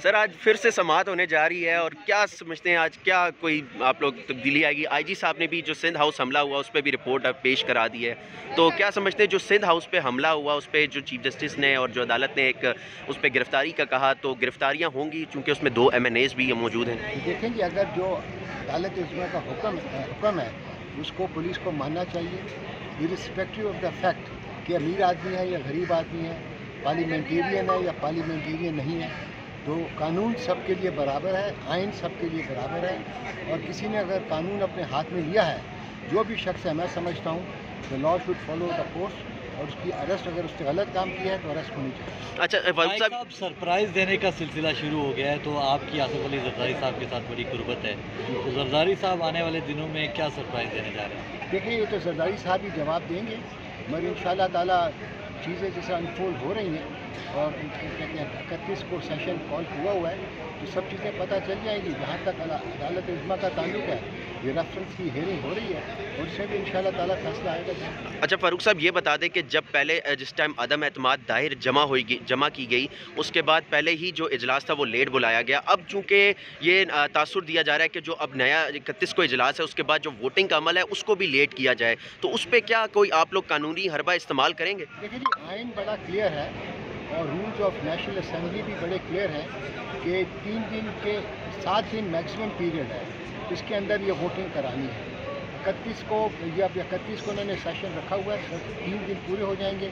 سر آج پھر سے سماعت ہونے جا رہی ہے اور کیا سمجھتے ہیں آج کیا کوئی آپ لوگ تبدیلی آئے گی؟ آئی جی صاحب نے بھی جو سندھ ہاؤس حملہ ہوا اس پہ بھی رپورٹ اب پیش کرا دی ہے، تو کیا سمجھتے ہیں جو سندھ ہاؤس پہ حملہ ہوا اس پہ جو چیف جسٹس نے اور جو عدالت نے ایک اس پہ گرفتاری کا کہا، تو گرفتاریاں ہوں گی چونکہ اس میں 2 MNAs بھی موجود ہیں؟ دیکھیں جی، اگر جو عدالت عظمیٰ کا حکم ہے اس کو پولیس کو ماننا چاہیے، irrespective آف دا فیکٹ کہ امیر آدمی ہے یا غریب آدمی ہے، پارلیمنٹیرین ہے یا پارلیمنٹیرین نہیں ہے، تو قانون سب کے لیے برابر ہے، آئین سب کے لیے برابر ہے، اور کسی نے اگر قانون اپنے ہاتھ میں لیا ہے، جو بھی شخص ہے، میں سمجھتا ہوں the law should follow the course، اور اس کی اریسٹ اگر اس نے غلط کام کیا ہے تو اریسٹ ہونی چاہیے۔ اچھا فاروق صاحب، اب سرپرائز دینے کا سلسلہ شروع ہو گیا ہے، تو آپ کی آصف علی زرداری صاحب کے ساتھ بڑی قربت ہے، تو زرداری صاحب آنے والے دنوں میں کیا سرپرائز دینے جا رہے ہیں؟ دیکھیں یہ تو زرداری صاحب ہی جواب دیں گے، مگر انشاءاللہ تعالیٰ چیزیں جیسے انفولڈ ہو رہی ہیں اور کہتے ہیں 31 کو سیشن کال ہوا ہے، تو سب چیزیں پتہ چل جائیں گی۔ جہاں تک عدالت عظمیٰ کا تعلق ہے، یہ ریفرنس کی ہیئرنگ ہو رہی ہے اور اس میں بھی انشاءاللہ تعالیٰ فیصلہ آئے گا۔ اچھا فاروق صاحب یہ بتا دیں کہ جب پہلے جس ٹائم عدم اعتماد ظاہر جمع کی گئی، اس کے بعد پہلے ہی جو اجلاس تھا وہ لیٹ بلایا گیا، اب چونکہ یہ تاثر دیا جا رہا ہے کہ جو اب نیا 31 کو اجلاس ہے اس کے بعد جو ووٹنگ کا عمل ہے اس کو بھی لیٹ کیا جائے، تو اس پہ کیا کوئی آپ لوگ قانونی حربہ استعمال کریں گے؟ دیکھیں جی، آئین بڑا کلیئر ہے اور رولز آف نیشنل اسمبلی بھی بڑے کلیئر ہیں کہ 3 دن کے 7 دن میکسیمم پیریڈ ہے، اس کے اندر یہ ووٹنگ کرانی ہے۔ 31 کو یا 31 کو انہوں نے سیشن رکھا ہوا ہے، 3 دن پورے ہو جائیں گے،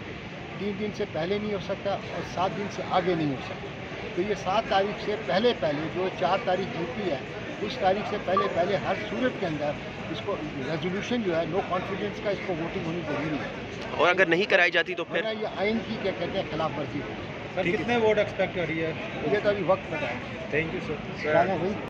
3 دن سے پہلے نہیں ہو سکتا اور 7 دن سے آگے نہیں ہو سکتا، تو یہ 7 تاریخ سے پہلے جو 4 تاریخ جیتی ہے اس تاریخ سے پہلے ہر صورت کے اندر اس کو ریزولوشن جو ہے نو کانفیڈنس کا، اس کو ووٹنگ ہونی ضروری ہے، اور اگر نہیں کرائی جاتی تو پھر یہ آئین کی کیا کہتے ہیں خلاف ورزی ہوگی۔ سر کتنے ووٹ ایکسپیکٹ کر رہی ہے؟ یہ تو ابھی وقت بتائیں۔ Thank you sir.